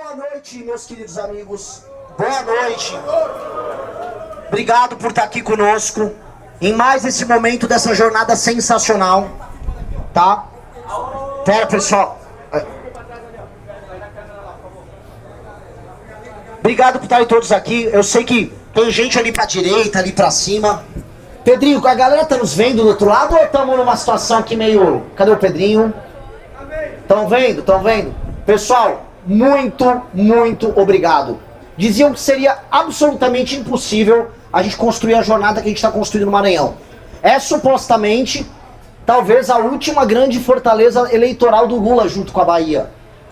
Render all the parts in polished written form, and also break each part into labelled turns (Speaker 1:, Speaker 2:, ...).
Speaker 1: Boa noite, meus queridos amigos. Boa noite. Obrigado por estar aqui conosco em mais esse momento dessa jornada sensacional, tá? Pera, pessoal. Obrigado por estarem todos aqui. Eu sei que tem gente ali pra direita, ali pra cima. Pedrinho, a galera tá nos vendo do outro lado ou estamos numa situação aqui meio... Cadê o Pedrinho? Estão vendo? Estão vendo? Pessoal, muito obrigado. Diziam que seria absolutamente impossível a gente construir a jornada que a gente está construindo no Maranhão. É supostamente, talvez, a última grande fortaleza eleitoral do Lula junto com a Bahia.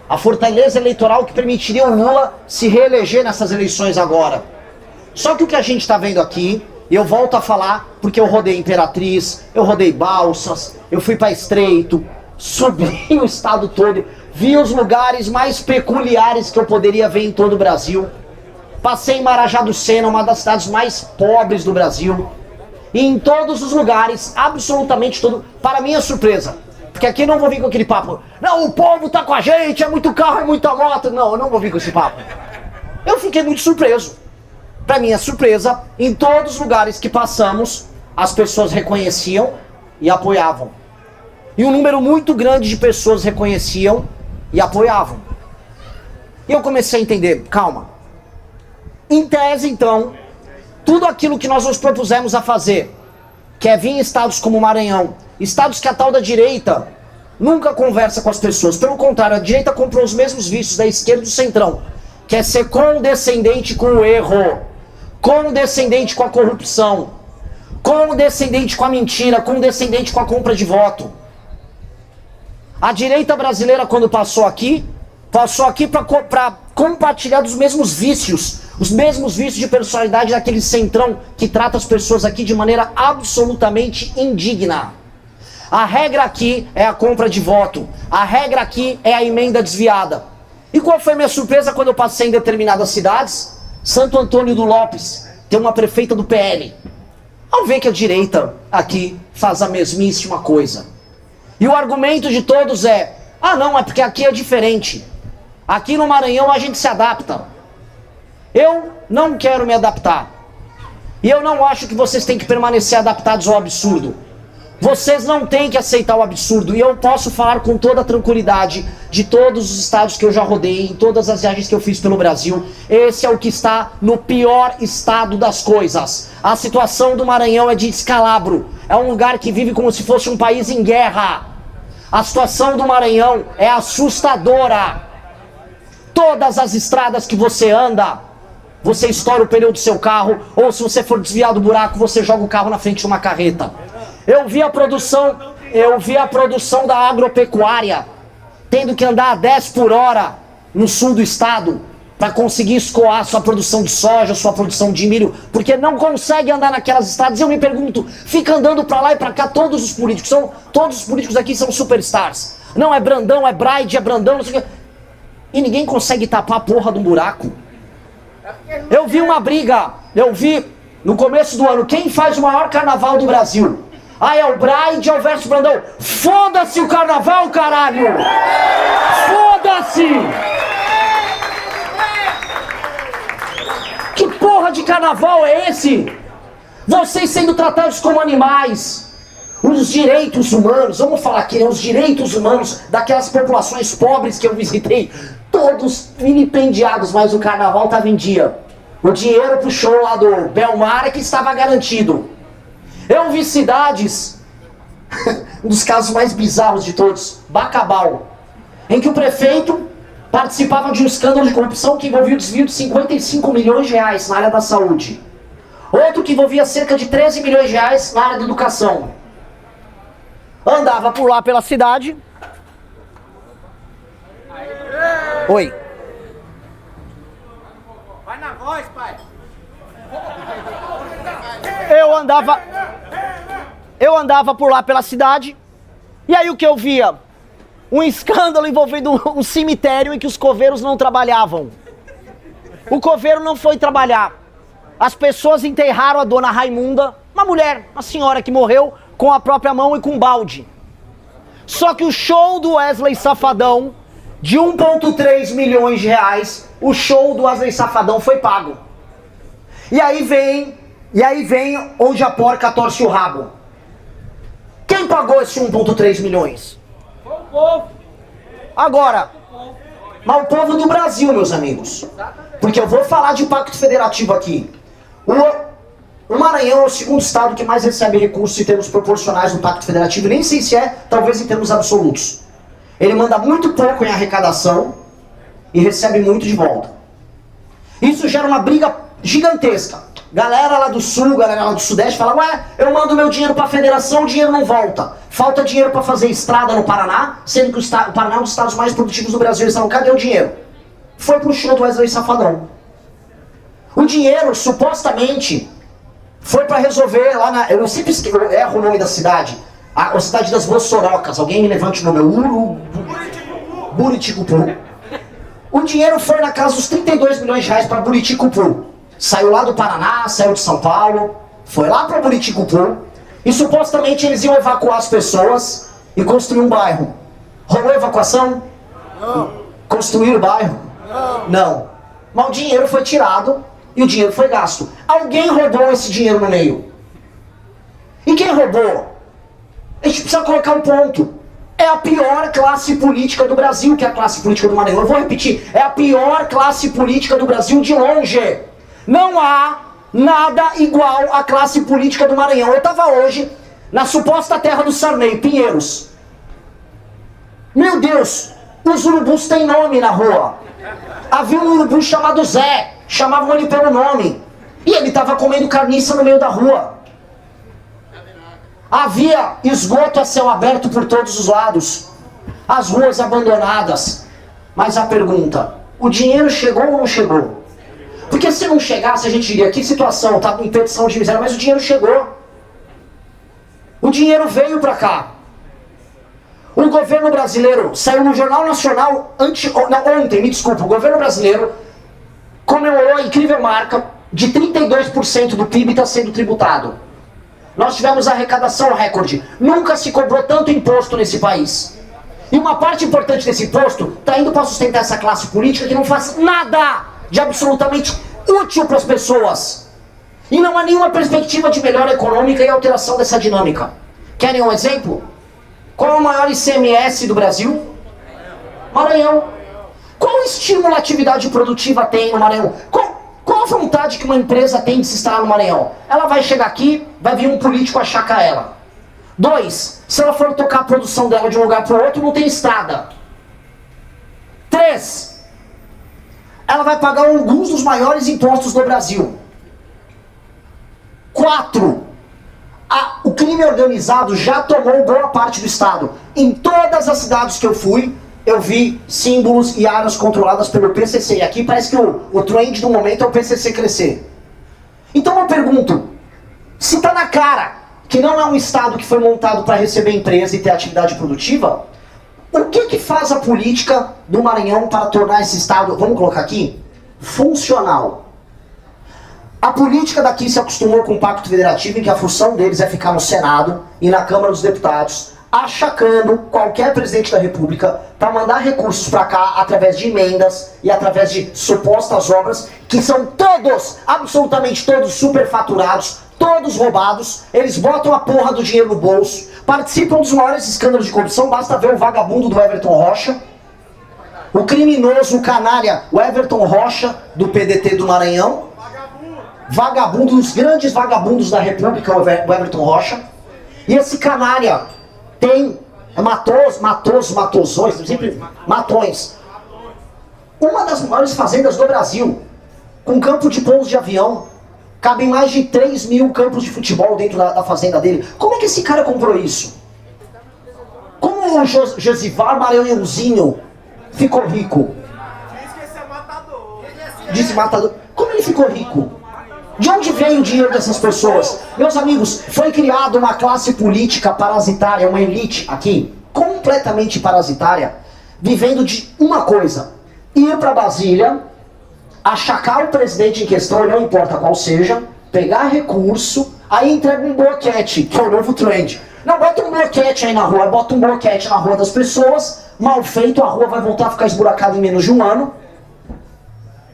Speaker 1: A fortaleza eleitoral que permitiria o Lula se reeleger nessas eleições agora. Só que o que a gente está vendo aqui, e eu volto a falar porque eu rodei Imperatriz, eu rodei Balsas, eu fui para Estreito, subi o estado todo, vi os lugares mais peculiares que eu poderia ver em todo o Brasil. Passei em Marajá do Sena, uma das cidades mais pobres do Brasil. E em todos os lugares, absolutamente todo, para minha surpresa, porque aqui eu não vou vir com aquele papo, não, o povo tá com a gente, é muito carro, é muita moto. Não, eu não vou vir com esse papo. Eu fiquei muito surpreso. Para minha surpresa, em todos os lugares que passamos, as pessoas reconheciam e apoiavam. E um número muito grande de pessoas reconheciam e apoiavam. E eu comecei a entender, calma. Em tese, então, tudo aquilo que nós nos propusemos a fazer, que é vir em estados como o Maranhão, estados que a tal da direita nunca conversa com as pessoas. Pelo contrário, a direita comprou os mesmos vícios da esquerda e do centrão, que é ser condescendente com o erro, condescendente com a corrupção, condescendente com a mentira, condescendente com a compra de voto. A direita brasileira, quando passou aqui para compartilhar dos mesmos vícios, os mesmos vícios de personalidade daquele centrão que trata as pessoas aqui de maneira absolutamente indigna. A regra aqui é a compra de voto, a regra aqui é a emenda desviada. E qual foi a minha surpresa quando eu passei em determinadas cidades? Santo Antônio do Lopes tem uma prefeita do PL. Ao ver que a direita aqui faz a mesmíssima coisa. E o argumento de todos é, ah não, é porque aqui é diferente. Aqui no Maranhão a gente se adapta. Eu não quero me adaptar. E eu não acho que vocês têm que permanecer adaptados ao absurdo. Vocês não têm que aceitar o absurdo. E eu posso falar com toda a tranquilidade de todos os estados que eu já rodei, em todas as viagens que eu fiz pelo Brasil. Esse é o que está no pior estado das coisas. A situação do Maranhão é de descalabro. É um lugar que vive como se fosse um país em guerra. A situação do Maranhão é assustadora. Todas as estradas que você anda, você estoura o pneu do seu carro, ou se você for desviar do buraco, você joga o carro na frente de uma carreta. Eu vi a produção da agropecuária tendo que andar a 10 por hora no sul do estado para conseguir escoar sua produção de soja, sua produção de milho, porque não consegue andar naquelas estradas. E eu me pergunto, fica andando para lá e para cá todos os políticos aqui são superstars. Não, é Brandão, é Braide, é Brandão, não sei o que. E ninguém consegue tapar a porra de um buraco. Eu vi uma briga, no começo do ano, quem faz o maior carnaval do Brasil? Ah, é o Braide ou versus Brandão? Foda-se o carnaval, caralho! Foda-se! Que porra de carnaval é esse? Vocês sendo tratados como animais. Os direitos humanos, vamos falar aqui, né? Os direitos humanos daquelas populações pobres que eu visitei, todos vilipendiados, mas o carnaval estava em dia. O dinheiro pro show lá do Belmar é que estava garantido. Eu vi cidades, um dos casos mais bizarros de todos, Bacabal, em que o prefeito participava de um escândalo de corrupção que envolvia o desvio de 55 milhões de reais na área da saúde. Outro que envolvia cerca de 13 milhões de reais na área da educação. Andava por lá pela cidade. Oi.
Speaker 2: Vai na voz, pai.
Speaker 1: Eu andava por lá pela cidade, e aí o que eu via? Um escândalo envolvendo um cemitério em que os coveiros não trabalhavam. O coveiro não foi trabalhar. As pessoas enterraram a dona Raimunda, uma mulher, uma senhora que morreu com a própria mão e com um balde. Só que o show do Wesley Safadão de 1,3 milhões de reais, o show do Wesley Safadão foi pago. E aí vem onde a porca torce o rabo. Quem pagou esse 1,3 milhões?
Speaker 2: Foi o povo.
Speaker 1: Agora, mas o povo do Brasil, meus amigos. Porque eu vou falar de pacto federativo aqui. O Maranhão é o segundo estado que mais recebe recursos em termos proporcionais no pacto federativo. Nem sei se é, talvez em termos absolutos. Ele manda muito pouco em arrecadação e recebe muito de volta. Isso gera uma briga gigantesca. Galera lá do sul, galera lá do sudeste fala: ué, eu mando meu dinheiro pra federação, o dinheiro não volta. Falta dinheiro pra fazer estrada no Paraná, sendo que o Paraná é um dos estados mais produtivos do Brasil. Eles falam: cadê o dinheiro? Foi pro show do Wesley Safadão. O dinheiro, supostamente, foi pra resolver lá na... Eu sempre erro o nome da cidade. A cidade das Mossorocas. Alguém me levante o nome. Buriticupu. O dinheiro foi na casa dos 32 milhões de reais pra Buriticupu. Saiu lá do Paraná, saiu de São Paulo, foi lá pra Buriticupu. E supostamente eles iam evacuar as pessoas e construir um bairro. Rolou evacuação? Não. Construir o bairro? Não. Mas o dinheiro foi tirado e o dinheiro foi gasto. Alguém roubou esse dinheiro no meio. E quem roubou? A gente precisa colocar um ponto. É a pior classe política do Brasil, que é a classe política do Maranhão. Eu vou repetir. É a pior classe política do Brasil de longe. Não há nada igual à classe política do Maranhão. Eu estava hoje na suposta terra do Sarney, Pinheiros. Meu Deus, os urubus têm nome na rua. Havia um urubu chamado Zé, chamavam ele pelo nome. E ele estava comendo carniça no meio da rua. Havia esgoto a céu aberto por todos os lados. As ruas abandonadas. Mas a pergunta, o dinheiro chegou ou não chegou? Porque se não chegasse, a gente diria: que situação, tá em petição de miséria, mas o dinheiro chegou. O dinheiro veio pra cá. O governo brasileiro saiu no Jornal Nacional ontem, me desculpa, o governo brasileiro comemorou a incrível marca de 32% do PIB está sendo tributado. Nós tivemos arrecadação recorde. Nunca se cobrou tanto imposto nesse país. E uma parte importante desse imposto está indo para sustentar essa classe política que não faz nada de absolutamente útil para as pessoas. E não há nenhuma perspectiva de melhora econômica e alteração dessa dinâmica. Querem um exemplo? Qual é o maior ICMS do Brasil? Maranhão. Qual estímulo à atividade produtiva tem no Maranhão? Qual a vontade que uma empresa tem de se instalar no Maranhão? Ela vai chegar aqui, vai vir um político achacar ela. 2, se ela for tocar a produção dela de um lugar para o outro, não tem estrada. 3, ela vai pagar alguns dos maiores impostos do Brasil. 4, o crime organizado já tomou boa parte do estado. Em todas as cidades que eu fui, eu vi símbolos e áreas controladas pelo PCC. E aqui parece que o trend do momento é o PCC crescer. Então eu pergunto, se está na cara que não é um estado que foi montado para receber empresa e ter atividade produtiva, o que faz a política do Maranhão para tornar esse estado, vamos colocar aqui, funcional? A política daqui se acostumou com o Pacto Federativo, em que a função deles é ficar no Senado e na Câmara dos Deputados, achacando qualquer presidente da República para mandar recursos para cá através de emendas e através de supostas obras que são todos, absolutamente todos, superfaturados, todos roubados. Eles botam a porra do dinheiro no bolso, participam dos maiores escândalos de corrupção. Basta ver o vagabundo do Everton Rocha, o criminoso, o canalha, o Everton Rocha do PDT do Maranhão, vagabundo, os grandes vagabundos da República, o Everton Rocha. E esse canalha tem matões. Uma das maiores fazendas do Brasil, com campo de pouso de avião. Cabem mais de 3 mil campos de futebol dentro da fazenda dele. Como é que esse cara comprou isso? Como o Josivar Maranhãozinho ficou rico?
Speaker 2: Diz que esse é matador.
Speaker 1: Disse matador. Como ele ficou rico? De onde veio o dinheiro dessas pessoas? Meus amigos, foi criada uma classe política parasitária, uma elite aqui, completamente parasitária, vivendo de uma coisa: ir para Brasília, achacar o presidente em questão, não importa qual seja, pegar recurso, aí entrega um boquete, que é o novo trend. Não, bota um boquete aí na rua, bota um boquete na rua das pessoas, mal feito, a rua vai voltar a ficar esburacada em menos de um ano.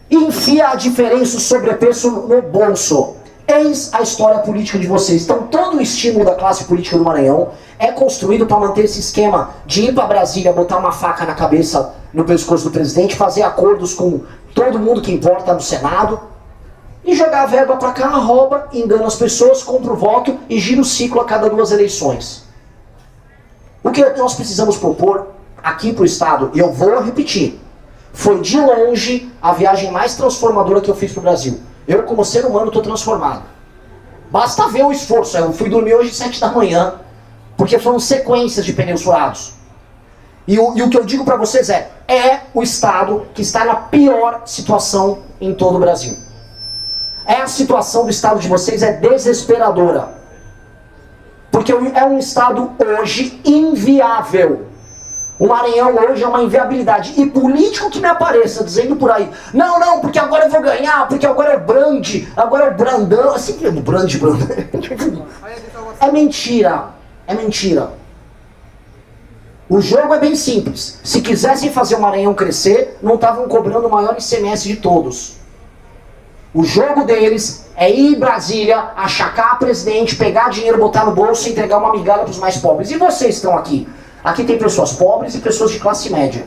Speaker 1: E enfia a diferença, o sobrepreço no bolso. Eis a história política de vocês. Então todo o estímulo da classe política do Maranhão é construído para manter esse esquema de ir para Brasília, botar uma faca na cabeça, no pescoço do presidente, fazer acordos com todo mundo que importa no Senado, e jogar a verba para cá, rouba, engana as pessoas, compra o voto e gira o ciclo a cada 2 eleições. O que nós precisamos propor aqui para o Estado, e eu vou repetir, foi de longe a viagem mais transformadora que eu fiz para o Brasil. Eu, como ser humano, estou transformado. Basta ver o esforço. Eu fui dormir hoje às 7 da manhã, porque foram sequências de pneus furados. E o que eu digo para vocês é o Estado que está na pior situação em todo o Brasil. A situação do Estado de vocês é desesperadora. Porque é um Estado hoje inviável. O Maranhão hoje é uma inviabilidade. E político que me apareça dizendo por aí, não, porque agora eu vou ganhar, porque agora é o Brand, agora é o Brandão, assim que é o Brand. É mentira, é mentira. O jogo é bem simples. Se quisessem fazer o Maranhão crescer, não estavam cobrando o maior ICMS de todos. O jogo deles é ir em Brasília, achacar a presidente, pegar dinheiro, botar no bolso e entregar uma migalha para os mais pobres. E vocês estão aqui? Aqui tem pessoas pobres e pessoas de classe média.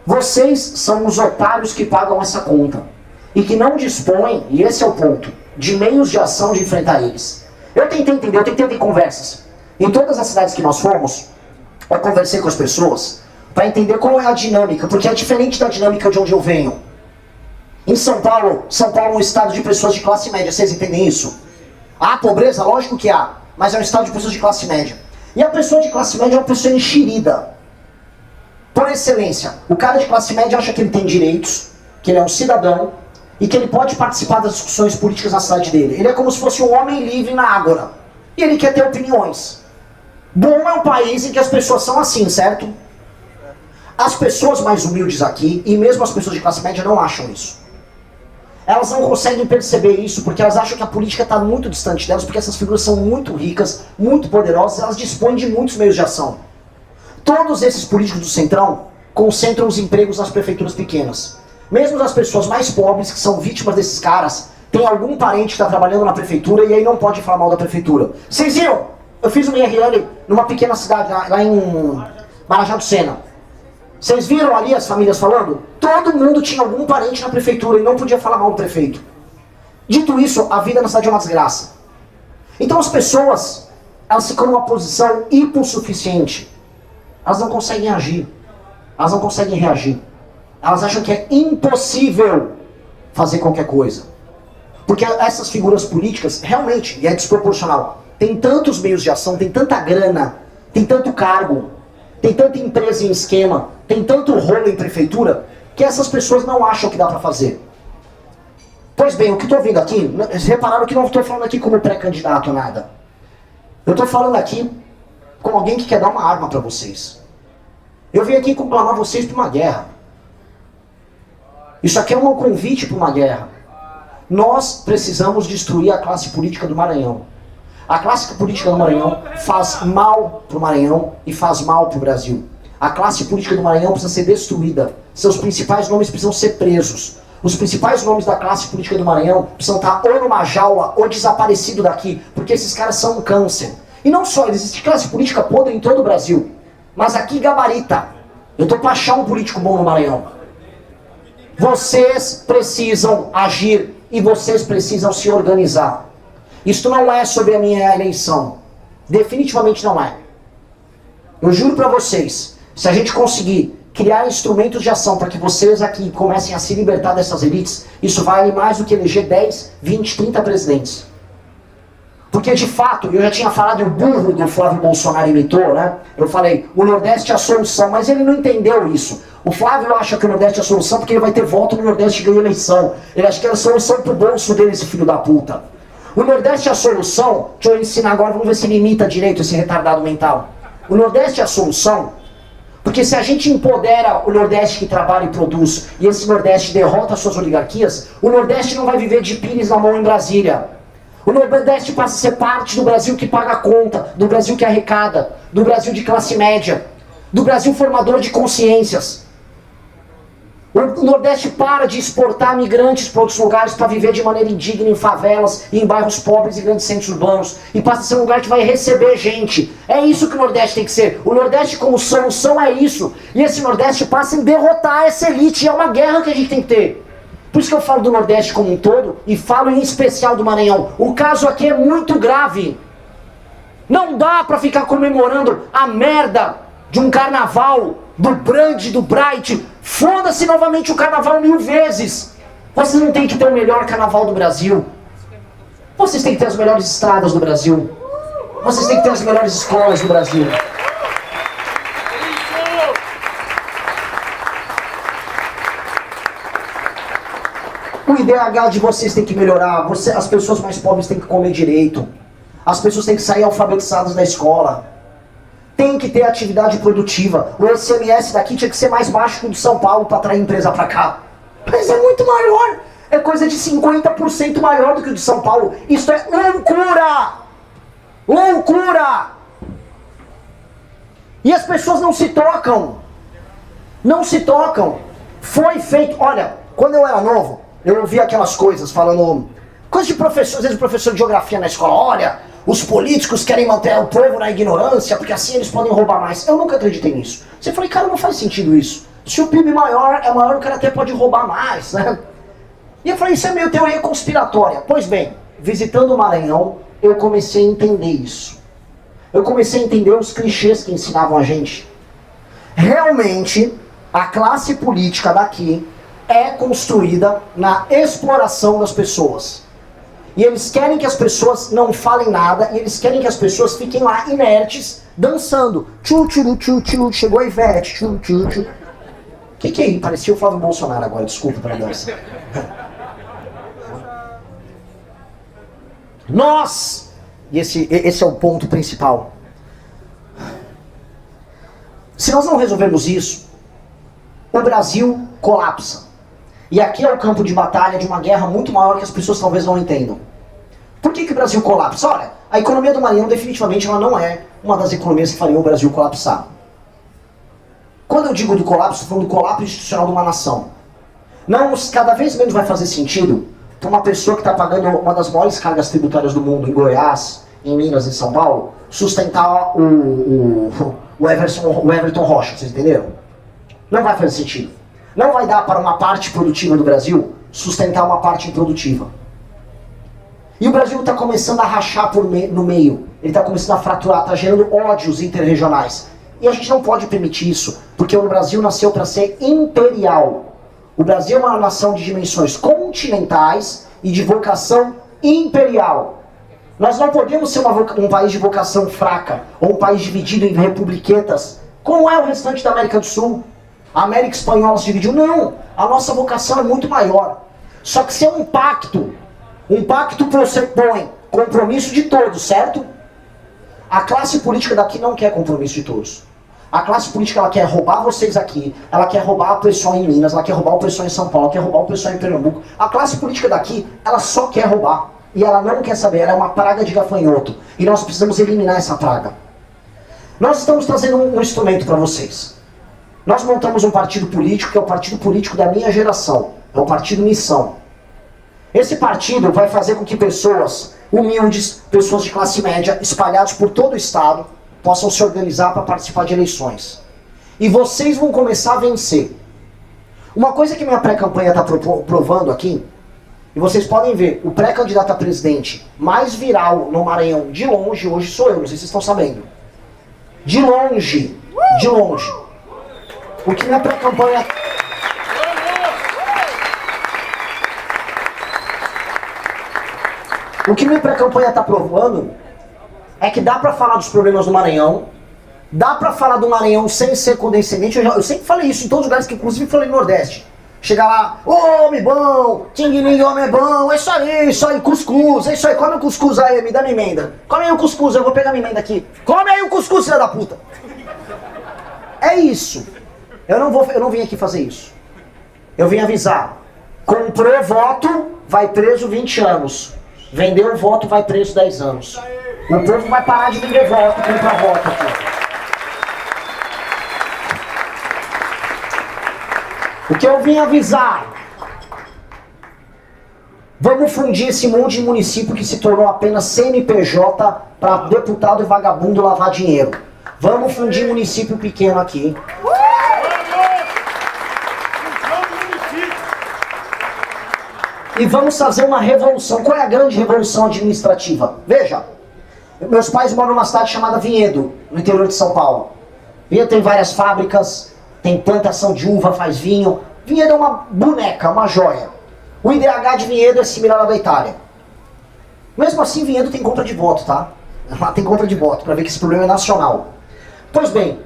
Speaker 1: Vocês são os otários que pagam essa conta. E que não dispõem, e esse é o ponto, de meios de ação de enfrentar eles. Eu tentei entender, eu tentei ter conversas. Em todas as cidades que nós fomos, eu conversei com as pessoas para entender qual é a dinâmica, porque é diferente da dinâmica de onde eu venho. Em São Paulo é um estado de pessoas de classe média, vocês entendem isso? Há pobreza? Lógico que há, mas é um estado de pessoas de classe média. E a pessoa de classe média é uma pessoa enxerida. Por excelência, o cara de classe média acha que ele tem direitos, que ele é um cidadão, e que ele pode participar das discussões políticas na cidade dele. Ele é como se fosse um homem livre na ágora. E ele quer ter opiniões. Bom é um país em que as pessoas são assim, certo? As pessoas mais humildes aqui, e mesmo as pessoas de classe média, não acham isso. Elas não conseguem perceber isso, porque elas acham que a política está muito distante delas, porque essas figuras são muito ricas, muito poderosas, elas dispõem de muitos meios de ação. Todos esses políticos do Centrão concentram os empregos nas prefeituras pequenas. Mesmo as pessoas mais pobres, que são vítimas desses caras, tem algum parente que está trabalhando na prefeitura e aí não pode falar mal da prefeitura. Vocês viram? Eu fiz uma IRL numa pequena cidade, lá em Marajá do Sena. Vocês viram ali as famílias falando? Todo mundo tinha algum parente na prefeitura e não podia falar mal do prefeito. Dito isso, a vida na cidade é uma desgraça. Então as pessoas, elas ficam numa posição hipossuficiente. Elas não conseguem agir. Elas não conseguem reagir. Elas acham que é impossível fazer qualquer coisa. Porque essas figuras políticas, realmente, e é desproporcional, tem tantos meios de ação, tem tanta grana, tem tanto cargo, tem tanta empresa em esquema, tem tanto rolo em prefeitura, que essas pessoas não acham que dá pra fazer. Pois bem, o que estou vendo aqui, vocês repararam que não estou falando aqui como pré-candidato ou nada. Eu estou falando aqui como alguém que quer dar uma arma para vocês. Eu vim aqui conclamar vocês para uma guerra. Isso aqui é um convite para uma guerra. Nós precisamos destruir a classe política do Maranhão. A classe política do Maranhão faz mal para o Maranhão e faz mal para o Brasil. A classe política do Maranhão precisa ser destruída. Seus principais nomes precisam ser presos. Os principais nomes da classe política do Maranhão precisam estar ou numa jaula ou desaparecido daqui, porque esses caras são um câncer. E não só, existe classe política podre em todo o Brasil. Mas aqui gabarita. Eu tô pra achar um político bom no Maranhão. Vocês precisam agir e vocês precisam se organizar. Isto não é sobre a minha eleição. Definitivamente não é. Eu juro pra vocês, se a gente conseguir criar instrumentos de ação para que vocês aqui comecem a se libertar dessas elites, isso vale mais do que eleger 10, 20, 30 presidentes. Porque de fato, eu já tinha falado, o burro do Flávio Bolsonaro imitou, né? Eu falei, o Nordeste é a solução, mas ele não entendeu isso. O Flávio acha que o Nordeste é a solução porque ele vai ter voto no Nordeste e ganhar eleição. Ele acha que é a solução pro bolso dele, esse filho da puta. O Nordeste é a solução, deixa eu ensinar agora, vamos ver se ele imita direito esse retardado mental. O Nordeste é a solução, porque se a gente empodera o Nordeste que trabalha e produz, e esse Nordeste derrota as suas oligarquias, o Nordeste não vai viver de pires na mão em Brasília. O Nordeste passa a ser parte do Brasil que paga a conta, do Brasil que arrecada, do Brasil de classe média. do Brasil formador de consciências. O Nordeste para de exportar migrantes para outros lugares para viver de maneira indigna em favelas, em bairros pobres e grandes centros urbanos. E passa a ser um lugar que vai receber gente. É isso que o Nordeste tem que ser. O Nordeste como solução é isso. E esse Nordeste passa em derrotar essa elite. E é uma guerra que a gente tem que ter. Por isso que eu falo do Nordeste como um todo e falo em especial do Maranhão. O caso aqui é muito grave. Não dá para ficar comemorando a merda de um carnaval, do Brand, do Bright. Foda-se novamente o carnaval 1000 vezes. Vocês não têm que ter o melhor carnaval do Brasil. Vocês têm que ter as melhores estradas do Brasil. Vocês têm que ter as melhores escolas do Brasil. O IDH de vocês tem que melhorar. As pessoas mais pobres têm que comer direito. As pessoas têm que sair alfabetizadas da escola. Tem que ter atividade produtiva. O ICMS daqui tinha que ser mais baixo que o de São Paulo para atrair empresa para cá. Mas é muito maior. É coisa de 50% maior do que o de São Paulo. Isso é loucura! Loucura! E as pessoas não se tocam. Não se tocam. Foi feito... Olha, quando eu era novo, eu ouvia aquelas coisas falando... Coisas de professor, às vezes professor de geografia na escola. Olha, os políticos querem manter o povo na ignorância, porque assim eles podem roubar mais. Eu nunca acreditei nisso. Você falei, cara, não faz sentido isso. Se o PIB é maior, o cara até pode roubar mais, né? E eu falei, isso é meio teoria conspiratória. Pois bem, visitando o Maranhão, eu comecei a entender isso. Eu comecei a entender os clichês que ensinavam a gente. Realmente, a classe política daqui é construída na exploração das pessoas. E eles querem que as pessoas não falem nada, e eles querem que as pessoas fiquem lá inertes, dançando. Tchu, tchu, tchu, tchu, chegou a Ivete, tchu, tchu, tchu. Que é isso? Parecia o Flávio Bolsonaro agora, desculpa pela dança. Nós, e esse é o ponto principal. Se nós não resolvermos isso, o Brasil colapsa. E aqui é o campo de batalha de uma guerra muito maior que as pessoas talvez não entendam. Por que o Brasil colapsa? Olha, a economia do Maranhão definitivamente ela não é uma das economias que fariam o Brasil colapsar. Quando eu digo do colapso, estou falando do colapso institucional de uma nação. Não, cada vez menos vai fazer sentido para uma pessoa que está pagando uma das maiores cargas tributárias do mundo, em Goiás, em Minas, em São Paulo, sustentar o Everton Rocha, vocês entenderam? Não vai fazer sentido. Não vai dar para uma parte produtiva do Brasil sustentar uma parte improdutiva. E o Brasil está começando a rachar no meio. Ele está começando a fraturar, está gerando ódios interregionais. E a gente não pode permitir isso, porque o Brasil nasceu para ser imperial. O Brasil é uma nação de dimensões continentais e de vocação imperial. Nós não podemos ser um país de vocação fraca, ou um país dividido em republiquetas, como é o restante da América do Sul. A América Espanhola se dividiu. Não, a nossa vocação é muito maior. Só que se é um pacto pressupõe compromisso de todos, certo? A classe política daqui não quer compromisso de todos. A classe política ela quer roubar vocês aqui, ela quer roubar o pessoal em Minas, ela quer roubar o pessoal em São Paulo, ela quer roubar o pessoal em Pernambuco. A classe política daqui, ela só quer roubar. E ela não quer saber, ela é uma praga de gafanhoto. E nós precisamos eliminar essa praga. Nós estamos trazendo um instrumento para vocês. Nós montamos um partido político que é o partido político da minha geração. É o Partido Missão. Esse partido vai fazer com que pessoas humildes, pessoas de classe média, espalhadas por todo o estado, possam se organizar para participar de eleições. E vocês vão começar a vencer. Uma coisa que minha pré-campanha está provando aqui, e vocês podem ver, o pré-candidato a presidente mais viral no Maranhão, de longe, hoje sou eu, não sei se vocês estão sabendo. De longe, de longe. O que minha pré-campanha... O que minha pré-campanha está provando é que dá para falar dos problemas do Maranhão, dá para falar do Maranhão sem ser condescendente. Eu sempre falei isso em todos os lugares, que inclusive falei no Nordeste. Chegar lá, ô, homem bom, tinguininho, homem bom, é isso aí, cuscuz, é isso aí, come o cuscuz aí, me dá minha emenda. Come aí o cuscuz, eu vou pegar minha emenda aqui. Come aí o cuscuz, filha da puta. É isso. Eu não vim aqui fazer isso. Eu vim avisar. Comprou voto, vai preso 20 anos. Vendeu o voto, vai preso 10 anos. O povo vai parar de vender voto, comprar voto aqui. O que eu vim avisar? Vamos fundir esse monte de município que se tornou apenas CNPJ para deputado e vagabundo lavar dinheiro. Vamos fundir município pequeno aqui. E vamos fazer uma revolução. Qual é a grande revolução administrativa? Veja, meus pais moram numa cidade chamada Vinhedo, no interior de São Paulo. Vinhedo tem várias fábricas, tem plantação de uva, faz vinho. Vinhedo é uma boneca, uma joia. O IDH de Vinhedo é similar ao da Itália. Mesmo assim, Vinhedo tem conta de voto, tá? Lá tem conta de voto, para ver que esse problema é nacional. Pois bem,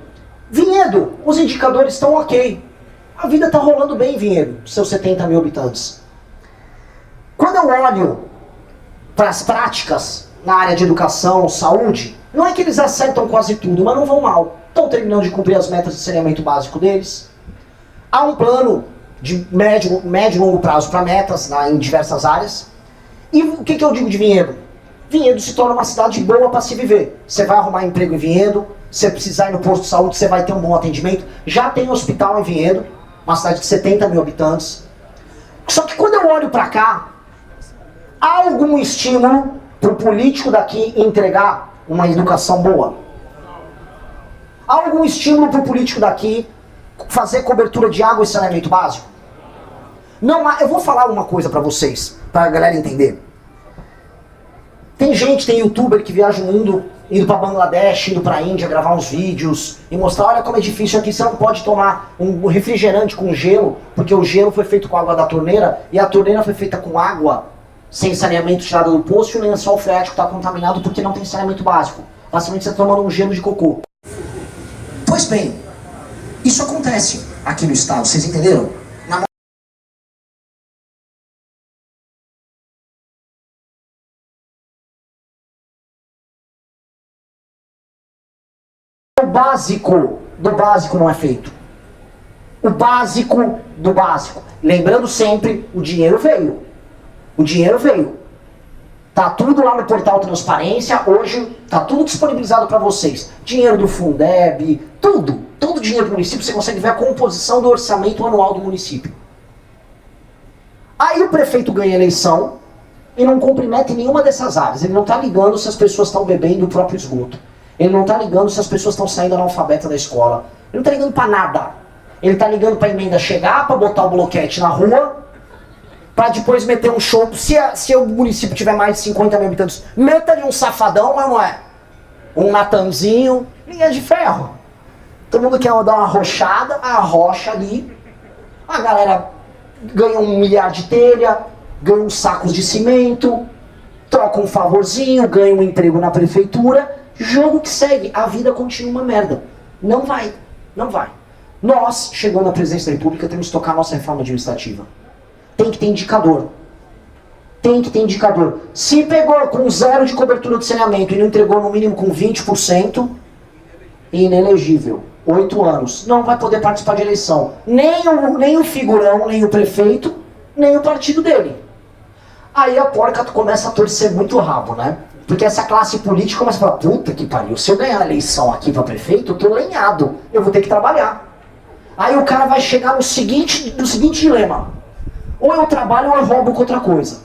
Speaker 1: Vinhedo, os indicadores estão ok. A vida está rolando bem em Vinhedo, seus 70 mil habitantes. Quando eu olho para as práticas na área de educação, saúde, não é que eles acertam quase tudo, mas não vão mal. Estão terminando de cumprir as metas de saneamento básico deles. Há um plano de médio e longo prazo para metas em diversas áreas. E o que eu digo de Vinhedo? Vinhedo se torna uma cidade boa para se viver. Você vai arrumar emprego em Vinhedo, se precisar ir no posto de saúde, você vai ter um bom atendimento. Já tem hospital em Vinhedo, uma cidade de 70 mil habitantes. Só que quando eu olho para cá, há algum estímulo para o político daqui entregar uma educação boa? Há algum estímulo para o político daqui fazer cobertura de água e saneamento básico? Não há. Eu vou falar uma coisa para vocês, para a galera entender. Tem gente, tem youtuber que viaja o mundo, indo para Bangladesh, indo para a Índia, gravar uns vídeos e mostrar, olha como é difícil aqui, você não pode tomar um refrigerante com gelo, porque o gelo foi feito com água da torneira e a torneira foi feita com água sem saneamento tirado do poço e o lençol freático está contaminado porque não tem saneamento básico. Basicamente você está tomando um gelo de cocô. Pois bem, isso acontece aqui no estado, vocês entenderam? O básico do básico não é feito. O básico do básico. Lembrando sempre, o dinheiro veio. O dinheiro veio. Tá tudo lá no portal Transparência, hoje tá tudo disponibilizado para vocês. Dinheiro do Fundeb, tudo. Todo o dinheiro do município, você consegue ver a composição do orçamento anual do município. Aí o prefeito ganha a eleição e não cumprimenta em nenhuma dessas áreas. Ele não tá ligando se as pessoas estão bebendo o próprio esgoto. Ele não tá ligando se as pessoas estão saindo analfabeta da escola. Ele não tá ligando pra nada. Ele tá ligando pra emenda chegar, pra botar o bloquete na rua, pra depois meter um show. Se o município tiver mais de 50 mil habitantes, meta-lhe um safadão, mas não é? Um Natanzinho, linha de ferro. Todo mundo quer dar uma arrochada, arrocha ali. A galera ganha 1 milhar de telha, ganha uns sacos de cimento, troca um favorzinho, ganha um emprego na prefeitura. Jogo que segue, a vida continua uma merda. Não vai, não vai. Nós, chegando na presidência da República, temos que tocar a nossa reforma administrativa. Tem que ter indicador. Tem que ter indicador. Se pegou com 0 de cobertura de saneamento e não entregou no mínimo com 20%, inelegível. 8 anos. Não vai poder participar de eleição. Nem o figurão, nem o prefeito, nem o partido dele. Aí a porca começa a torcer muito o rabo, né? Porque essa classe política começa a falar, puta que pariu, se eu ganhar a eleição aqui para prefeito, eu tô lenhado, eu vou ter que trabalhar. Aí o cara vai chegar no seguinte dilema. Ou eu trabalho ou eu roubo com outra coisa.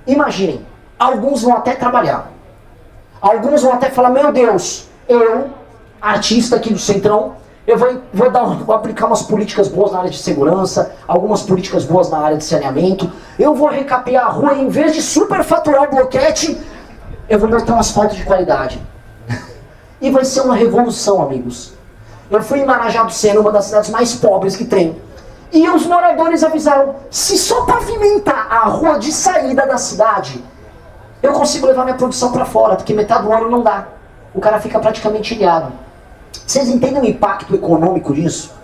Speaker 1: Imaginem, alguns vão até trabalhar. Alguns vão até falar, meu Deus, eu, artista aqui do Centrão, eu vou aplicar umas políticas boas na área de segurança, algumas políticas boas na área de saneamento, eu vou recapear a rua e em vez de superfaturar o bloquete, eu vou botar um asfalto de qualidade. E vai ser uma revolução, amigos. Eu fui em Marajá do Sena, uma das cidades mais pobres que tem. E os moradores avisaram, se só pavimentar a rua de saída da cidade, eu consigo levar minha produção para fora, porque metade do ano não dá. O cara fica praticamente ilhado. Vocês entendem o impacto econômico disso?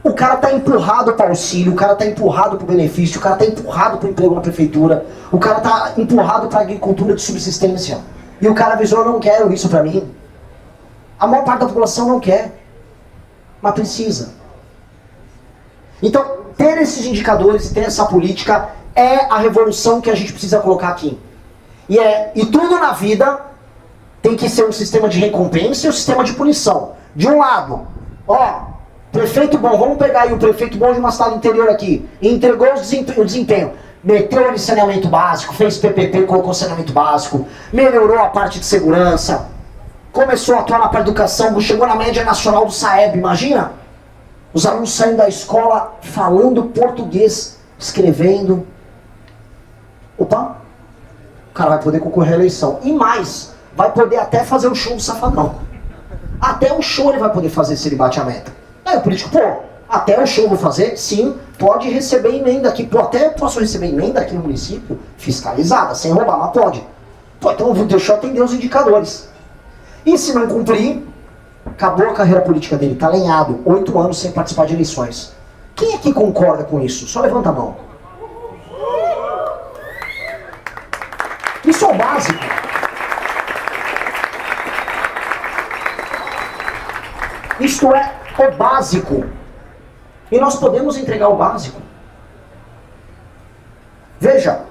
Speaker 1: O cara tá empurrado para o auxílio, o cara tá empurrado para o benefício, o cara tá empurrado para o emprego na prefeitura, o cara tá empurrado para a agricultura de subsistência. E o cara avisou, eu não quero isso para mim. A maior parte da população não quer, mas precisa. Então, ter esses indicadores, ter essa política é a revolução que a gente precisa colocar aqui. E tudo na vida tem que ser um sistema de recompensa e um sistema de punição. De um lado, Prefeito bom, vamos pegar aí o prefeito bom de uma cidade interior aqui. Entregou o desempenho. Meteu ali saneamento básico, fez PPP, colocou saneamento básico, melhorou a parte de segurança, começou a atuar na parte de educação, chegou na média nacional do Saeb, imagina? Os alunos saindo da escola falando português, escrevendo. Opa, o cara vai poder concorrer à eleição. E mais, vai poder até fazer o show do Safadão. Até o show ele vai poder fazer se ele bate a meta. Aí o político, pô, até o show vou fazer? Sim, pode receber emenda aqui. Pô, até posso receber emenda aqui no município, fiscalizada, sem roubar, mas pode. Pô, então deixa eu atender os indicadores. E se não cumprir, acabou a carreira política dele, tá lenhado, 8 anos sem participar de eleições. Quem aqui concorda com isso? Só levanta a mão. Isso é o básico. Isto é o básico. E nós podemos entregar o básico. Veja,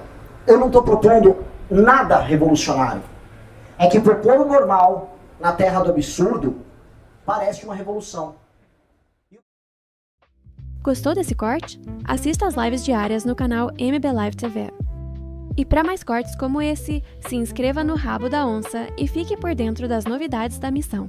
Speaker 1: eu não estou propondo nada revolucionário. É que propor o normal na terra do absurdo parece uma revolução.
Speaker 3: Gostou desse corte? Assista às lives diárias no canal MB Live TV. E para mais cortes como esse, se inscreva no Rabo da Onça e fique por dentro das novidades da missão.